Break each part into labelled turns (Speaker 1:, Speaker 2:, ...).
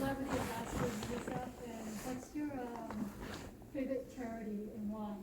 Speaker 1: celebrity ambassadors and stuff, and what's your favorite charity and why?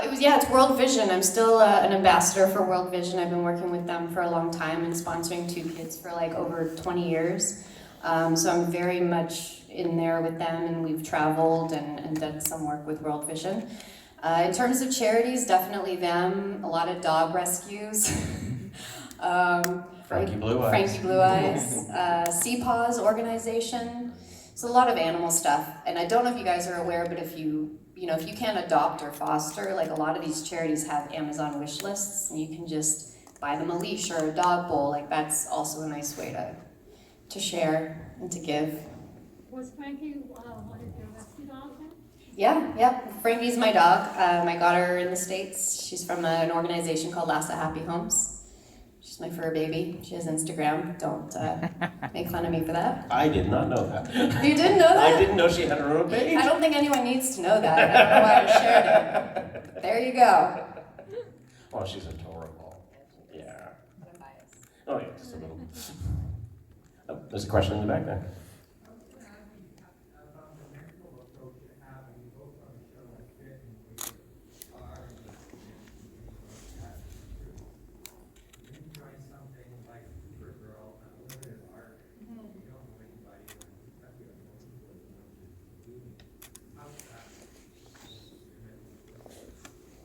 Speaker 2: It's World Vision. I'm still an ambassador for World Vision. I've been working with them for a long time and sponsoring 2 kids for like over 20 years. So I'm very much in there with them, and we've traveled and done some work with World Vision. In terms of charities, definitely them. A lot of dog rescues.
Speaker 3: Frankie Blue Eyes.
Speaker 2: Frankie Blue Eyes. CPAW's organization. So a lot of animal stuff. And I don't know if you guys are aware, but if you can't adopt or foster, like a lot of these charities have Amazon wish lists, and you can just buy them a leash or a dog bowl. Like that's also a nice way to share and to give.
Speaker 1: Was Frankie one of your rescue dogs then?
Speaker 2: Yeah. Frankie's my dog. I got her in the States. She's from an organization called Lhasa Happy Homes. She's my fur baby. She has Instagram. Don't make fun of me for that.
Speaker 3: I did not know that.
Speaker 2: You didn't know that?
Speaker 3: I didn't know she had her own page.
Speaker 2: I don't think anyone needs to know that. I don't know why I shared it. But there you go.
Speaker 3: Well, she's adorable. Yeah.
Speaker 2: I'm biased.
Speaker 3: Oh yeah, just a little. Oh, there's a question in the back there.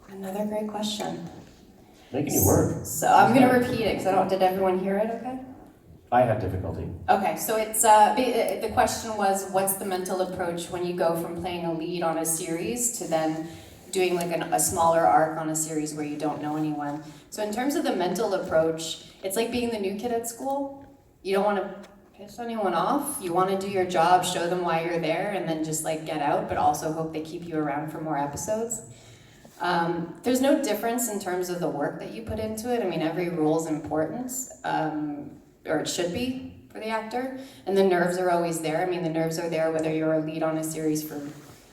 Speaker 2: Another great question.
Speaker 3: Making you work.
Speaker 2: So I'm going to repeat it because did everyone hear it okay?
Speaker 3: I had difficulty.
Speaker 2: Okay, so it's the question was, what's the mental approach when you go from playing a lead on a series to then doing like a smaller arc on a series where you don't know anyone? So in terms of the mental approach, it's like being the new kid at school. You don't want to piss anyone off. You want to do your job, show them why you're there, and then just like get out, but also hope they keep you around for more episodes. There's no difference in terms of the work that you put into it. I mean, every role is important, or it should be for the actor, and the nerves are always there. I mean, the nerves are there whether you're a lead on a series for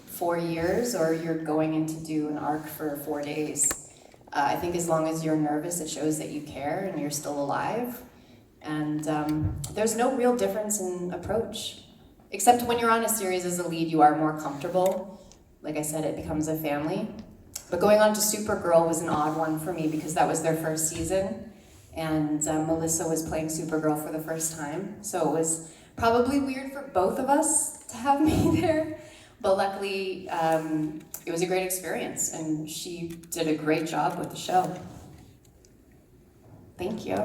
Speaker 2: 4 years or you're going in to do an arc for 4 days. I think as long as you're nervous, it shows that you care and you're still alive. And there's no real difference in approach, except when you're on a series as a lead, you are more comfortable. Like I said, it becomes a family. But going on to Supergirl was an odd one for me because that was their first season, and Melissa was playing Supergirl for the first time. So it was probably weird for both of us to have me there, but luckily it was a great experience, and she did a great job with the show. Thank you.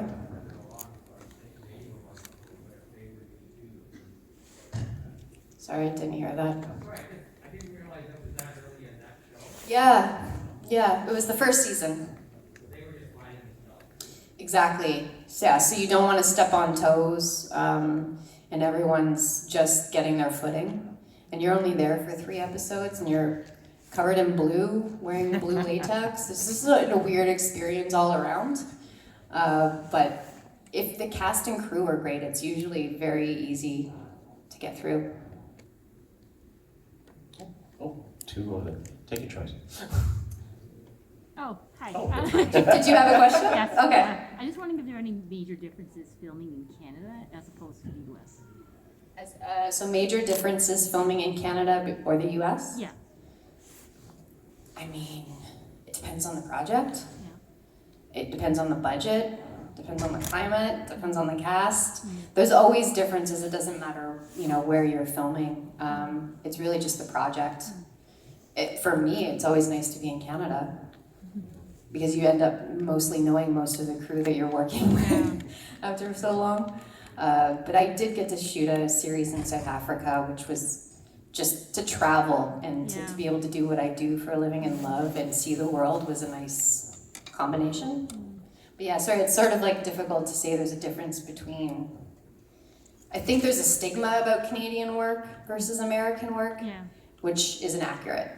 Speaker 2: Sorry, I didn't hear that.
Speaker 4: I didn't realize that was that early in that show.
Speaker 2: Yeah, it was the first season.
Speaker 4: So they were just lining stuff.
Speaker 2: Exactly. Yeah, so you don't want to step on toes, and everyone's just getting their footing. And you're only there for 3 episodes, and you're covered in blue, wearing blue latex. This is a weird experience all around. But if the cast and crew are great, it's usually very easy to get through.
Speaker 3: Oh, 2 of them. Take your choice.
Speaker 5: Oh, hi.
Speaker 3: Oh.
Speaker 2: Did you have a question?
Speaker 5: Yes.
Speaker 2: Okay.
Speaker 5: I just wondering if there are any major differences filming in Canada as opposed to the U.S.
Speaker 2: So major differences filming in Canada or the U.S.?
Speaker 5: Yeah.
Speaker 2: I mean, it depends on the project.
Speaker 5: Yeah.
Speaker 2: It depends on the budget. Depends on the climate. Depends on the cast. There's always differences. It doesn't matter, where you're filming. It's really just the project. For me, it's always nice to be in Canada because you end up mostly knowing most of the crew that you're working with after so long. But I did get to shoot a series in South Africa, which was just to travel and to be able to do what I do for a living and love and see the world was a nice combination. But yeah, sorry, it's sort of like difficult to say there's a difference between. I think there's a stigma about Canadian work versus American work, which isn't accurate.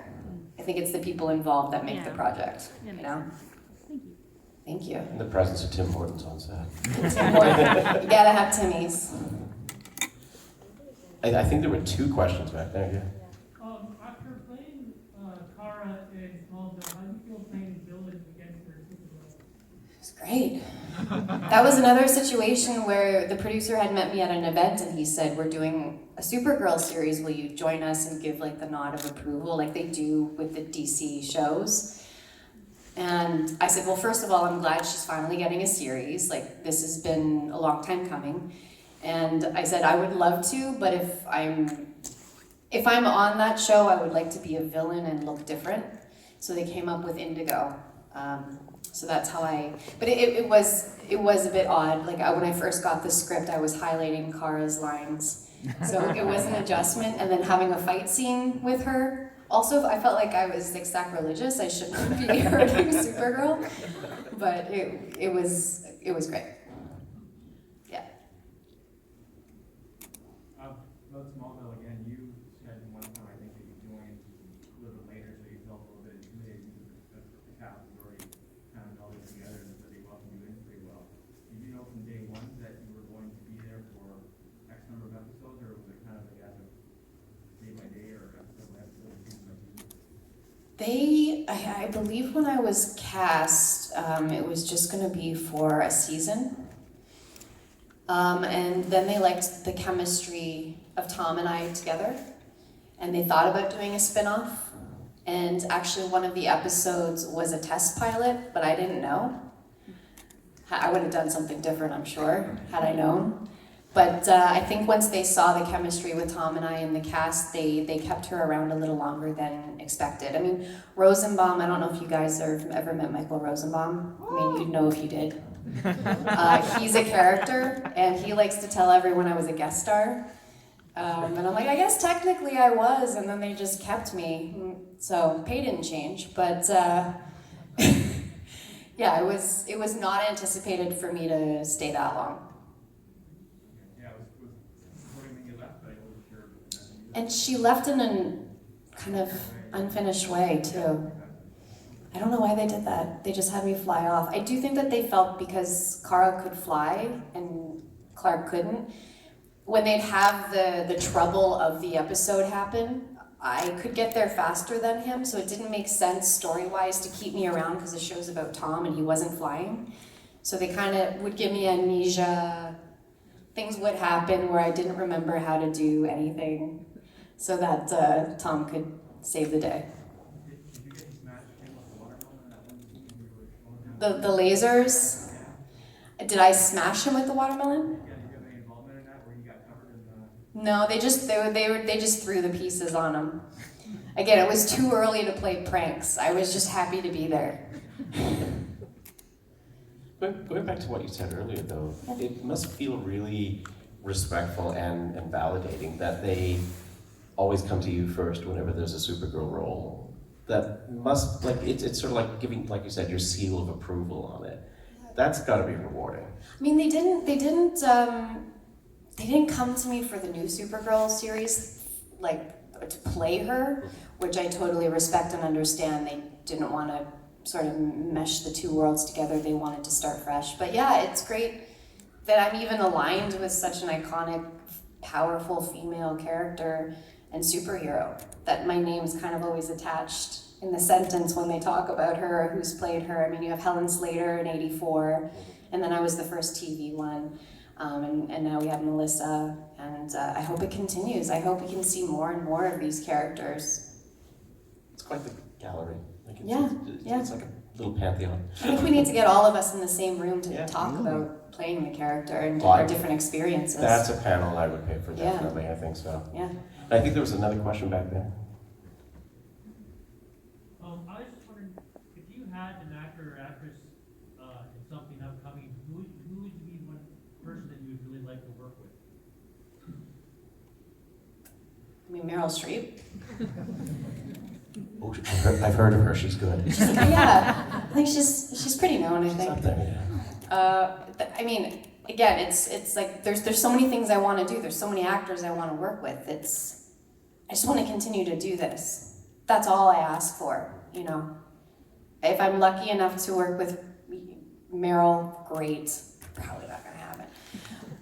Speaker 2: I think it's the people involved that make the project,
Speaker 5: Thank you.
Speaker 2: Thank you.
Speaker 3: In the presence of Tim Hortons on set.
Speaker 2: Tim Hortons. You gotta have Timmy's.
Speaker 3: I think there were 2 questions back there, yeah.
Speaker 6: After playing Kara in Smallville, how do you feel playing Village against her Supergirl?
Speaker 2: It's great. That was another situation where the producer had met me at an event and he said, we're doing a Supergirl series, will you join us and give like the nod of approval like they do with the DC shows? And I said, well, first of all, I'm glad she's finally getting a series. Like, this has been a long time coming. And I said, I would love to, but if I'm on that show, I would like to be a villain and look different. So they came up with Indigo. So that's how but it was a bit odd. Like when I first got the script, I was highlighting Kara's lines. So it was an adjustment, and then having a fight scene with her. Also, I felt like I was like sacrilegious. I shouldn't be hurting Supergirl, but it was great. Yeah.
Speaker 4: About Smallville again, you said one time I think that you joined a little bit later, so you felt a little bit intimidated because the cast was already kind of melded together, and so they welcomed you in pretty well. Did you know from day one that you were going to be there for X number of episodes, or was it kind of like as of day by day, or episode by episode, season by season?
Speaker 2: I believe when I was cast, it was just going to be for a season. And then they liked the chemistry of Tom and I together, and they thought about doing a spin-off. And actually one of the episodes was a test pilot, but I didn't know. I would have done something different, I'm sure, had I known. But I think once they saw the chemistry with Tom and I in the cast, they kept her around a little longer than expected. I mean, Rosenbaum, I don't know if you guys have ever met Michael Rosenbaum. I mean, you'd know if you did. He's a character, and he likes to tell everyone I was a guest star. And I'm like, I guess technically I was, and then they just kept me. So pay didn't change, but yeah, it was not anticipated for me to stay that long.
Speaker 4: Yeah, it was when you left, but I wasn't sure.
Speaker 2: And she left in a kind of unfinished way too. I don't know why they did that. They just had me fly off. I do think that they felt because Kara could fly and Clark couldn't, when they'd have the trouble of the episode happen, I could get there faster than him, so it didn't make sense story-wise to keep me around because the show's about Tom and he wasn't flying. So they kind of would give me amnesia. Things would happen where I didn't remember how to do anything so that Tom could save the day.
Speaker 4: Did you get smashed in with the watermelon in that one scene you were showing them?
Speaker 2: The lasers. Did I smash him with the watermelon?
Speaker 4: Yeah, did you have any involvement in that where you got covered in the...
Speaker 2: No, they just threw the pieces on him. Again, it was too early to play pranks. I was just happy to be there.
Speaker 3: Going back to what you said earlier, though, it must feel really respectful and validating that they always come to you first whenever there's a Supergirl role. That must, like, it's sort of like giving, like you said, your seal of approval on it. That's got to be rewarding.
Speaker 2: I mean, they didn't come to me for the new Supergirl series, like, to play her, which I totally respect and understand. They didn't want to sort of mesh the two worlds together. They wanted to start fresh. But yeah, it's great that I'm even aligned with such an iconic, powerful female character and superhero, that my name's kind of always attached in the sentence when they talk about her or who's played her. I mean, you have Helen Slater in '84, and then I was the first TV one, and now we have Melissa, and I hope it continues. I hope we can see more and more of these characters.
Speaker 3: It's quite the gallery. Like
Speaker 2: It's
Speaker 3: it's like a little pantheon.
Speaker 2: I think we need to get all of us in the same room to
Speaker 3: Yeah.
Speaker 2: talk about playing the character and
Speaker 3: Well,
Speaker 2: our different experiences.
Speaker 3: That's a panel I would pay for,
Speaker 2: Yeah.
Speaker 3: definitely. I think so.
Speaker 2: Yeah.
Speaker 3: I think there was another question back there.
Speaker 4: I was just wondering, if you had an actor or actress in something upcoming, who would be one person that you would really like to work with?
Speaker 2: I mean, Meryl Streep.
Speaker 3: Oh, I've heard of her. She's good.
Speaker 2: Yeah, I think she's pretty known. I
Speaker 3: She's up
Speaker 2: think.
Speaker 3: there, yeah.
Speaker 2: I mean, again, it's like there's so many things I want to do. There's so many actors I want to work with. I just want to continue to do this. That's all I ask for, you know. If I'm lucky enough to work with Meryl, great. Probably not gonna happen.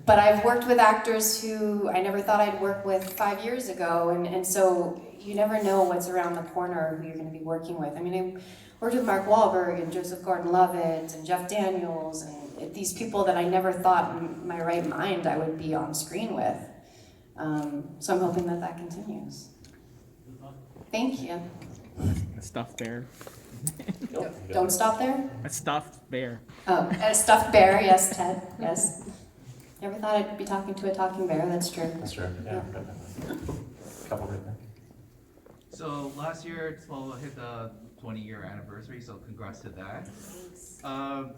Speaker 2: But I've worked with actors who I never thought I'd work with 5 years ago, and so you never know what's around the corner who you're going to be working with. I mean, I worked with Mark Wahlberg and Joseph Gordon-Levitt and Jeff Daniels and these people that I never thought in my right mind I would be on screen with. So I'm hoping that continues. Thank you.
Speaker 6: A stuffed bear.
Speaker 2: Don't stop there.
Speaker 6: A stuffed bear.
Speaker 2: Oh, a stuffed bear, yes, Ted, yes. Never thought I'd be talking to a talking bear, that's true.
Speaker 3: That's true, yeah. Couple right there.
Speaker 7: So last year, 12 hit the 20-year anniversary, so congrats to that.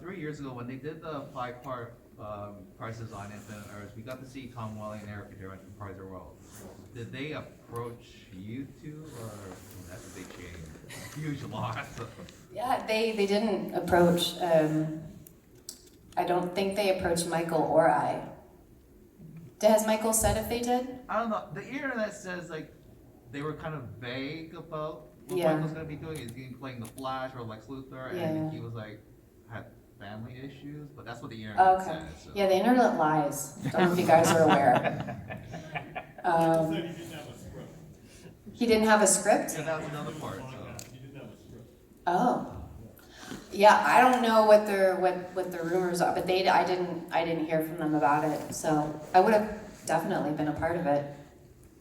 Speaker 7: 3 years ago, when they did the 5-part Prices on Infinite Earth, we got to see Tom Welling and Erica Durant from Prize the World. Did they approach you two, or that's a big change? Huge loss.
Speaker 2: Yeah, they didn't approach, I don't think they approached Michael or I. Has Michael said if they did?
Speaker 7: I don't know. The internet says like they were kind of vague about what
Speaker 2: Yeah.
Speaker 7: Michael's gonna be doing. He's gonna be playing the Flash or Lex Luthor,
Speaker 2: Yeah.
Speaker 7: and he was like had family issues, but that's what the internet
Speaker 2: Okay.
Speaker 7: says. So.
Speaker 2: Yeah, the internet lies. Don't know if you guys are aware. He didn't have a script?
Speaker 7: Yeah, that was another part. So.
Speaker 2: Oh. Yeah, I don't know what their rumors are, but I didn't hear from them about it. So I would have definitely been a part of it.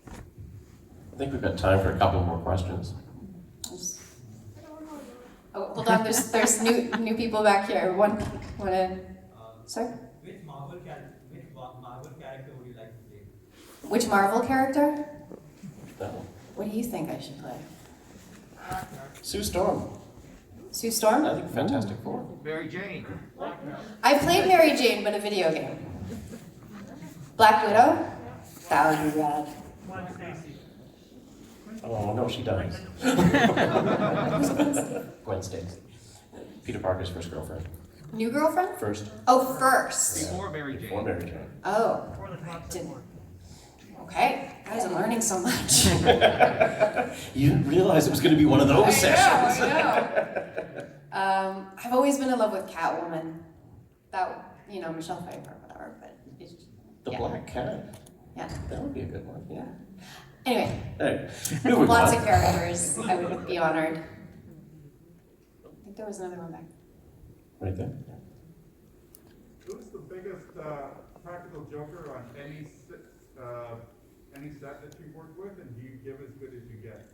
Speaker 3: I think we've got time for a couple more questions.
Speaker 2: Oh, hold on, there's new people back here. One in. Sir?
Speaker 8: Which Marvel character would you like to play?
Speaker 2: Which Marvel character?
Speaker 3: That one.
Speaker 2: What do you think I should play?
Speaker 3: Sue Storm.
Speaker 2: Sue Storm?
Speaker 3: I think Fantastic Four.
Speaker 7: Mary Jane.
Speaker 2: I played Mary Jane, but a video game. Black Widow? That would be rad.
Speaker 3: Oh, no, she dies. Gwen Stacy. Peter Parker's first girlfriend.
Speaker 2: New girlfriend?
Speaker 3: First.
Speaker 2: Oh, first.
Speaker 7: Before Mary Jane.
Speaker 3: Before Mary Jane.
Speaker 2: Oh. Didn't. Okay, guys, I'm learning so much.
Speaker 3: You didn't realize it was going to be one of those sessions.
Speaker 2: I know. I've always been in love with Catwoman. That, Michelle Pfeiffer, whatever, but it's,
Speaker 3: The
Speaker 2: yeah.
Speaker 3: Black Cat.
Speaker 2: Yeah.
Speaker 3: That would be a good one, yeah.
Speaker 2: Anyway,
Speaker 3: Hey, moving
Speaker 2: lots
Speaker 3: on.
Speaker 2: of characters. I would be honored. I think there was another one back.
Speaker 3: Right there.
Speaker 9: Who's the biggest practical joker on any set that you've worked with, and do you give as good as you get?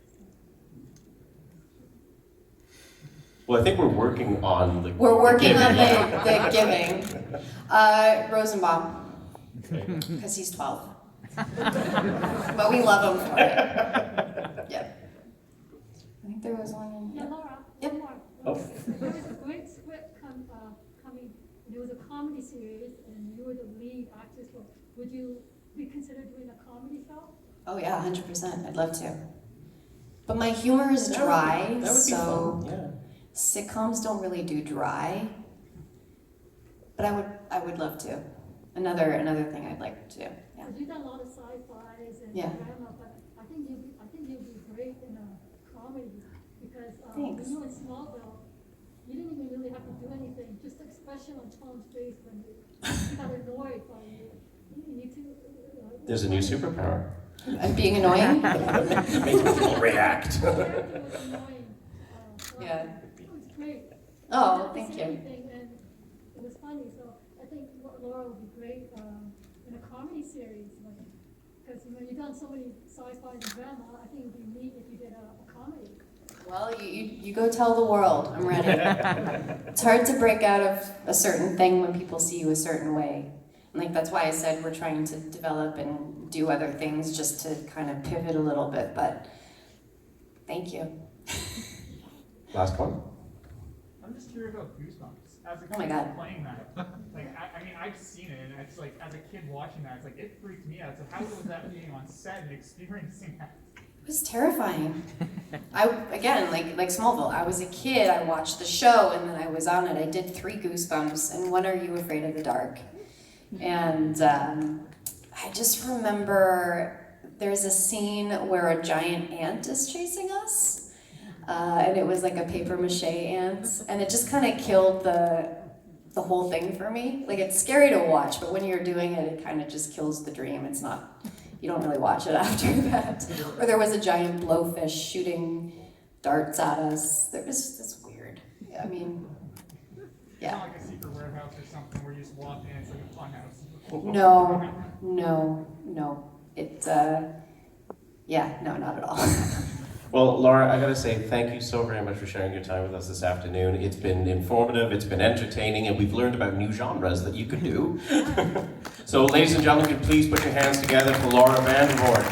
Speaker 3: Well, I think we're working on the.
Speaker 2: We're working on
Speaker 3: giving.
Speaker 2: the giving. Rosenbaum, because he's 12. But we love him for it. Yep. I think there was one in.
Speaker 1: Yeah, Laura.
Speaker 2: Yep.
Speaker 1: Laura.
Speaker 3: Oh.
Speaker 1: There was a great script coming. It was a comedy series, and you were the lead actress. Would you be considered doing a comedy show?
Speaker 2: Oh yeah, 100%. I'd love to. But my humor is dry,
Speaker 3: That would be
Speaker 2: so
Speaker 3: fun, yeah.
Speaker 2: sitcoms don't really do dry. But I would love to. Another thing I'd like to do. Yeah.
Speaker 1: Because you've done a lot of sci-fis and
Speaker 2: Yeah.
Speaker 1: drama, but I think you'd be great in a comedy because
Speaker 2: Thanks.
Speaker 1: when you were in Smallville, you didn't even really have to do anything. Just the expression on Tom's face when he got annoyed by you. You two.
Speaker 3: There's a new superpower.
Speaker 2: I'm being annoying?
Speaker 3: Making people react.
Speaker 1: The character was annoying.
Speaker 2: Yeah.
Speaker 1: It was great.
Speaker 2: Oh,
Speaker 1: didn't
Speaker 2: thank
Speaker 1: say
Speaker 2: you.
Speaker 1: anything, and it was funny, so I think Laura would be great in a comedy series, because you've done so many sci-fi and drama. I think it would be neat if you did a comedy.
Speaker 2: Well, you go tell the world. I'm ready. It's hard to break out of a certain thing when people see you a certain way. And that's why I said we're trying to develop and do other things just to kind of pivot a little bit, but thank you.
Speaker 3: Last one.
Speaker 4: I'm just curious about Goosebumps. As a
Speaker 2: Oh my
Speaker 4: kid
Speaker 2: God.
Speaker 4: playing that, I mean, I've seen it, and it's like, as a kid watching that, it's like, it freaked me out. So how was that being on set and experiencing that?
Speaker 2: It was terrifying. Again, like Smallville, I was a kid, I watched the show, and then I was on it. I did 3 Goosebumps, and one Are You Afraid of the Dark? And I just remember there's a scene where a giant ant is chasing us, and it was like a paper mache ant, and it just kind of killed the the whole thing for me. Like, it's scary to watch, but when you're doing it, it kind of just kills the dream. It's not, you don't really watch it after that. Or there was a giant blowfish shooting darts at us. It's weird. I mean,
Speaker 10: It's
Speaker 2: yeah.
Speaker 10: not like a secret warehouse or something where you just walk in, it's like a fun house.
Speaker 2: No. It's, yeah, no, not at all.
Speaker 3: Well, Laura, I gotta say thank you so very much for sharing your time with us this afternoon. It's been informative, it's been entertaining, and we've learned about new genres that you could do. So, ladies and gentlemen, could you please put your hands together for Laura Vandervoort.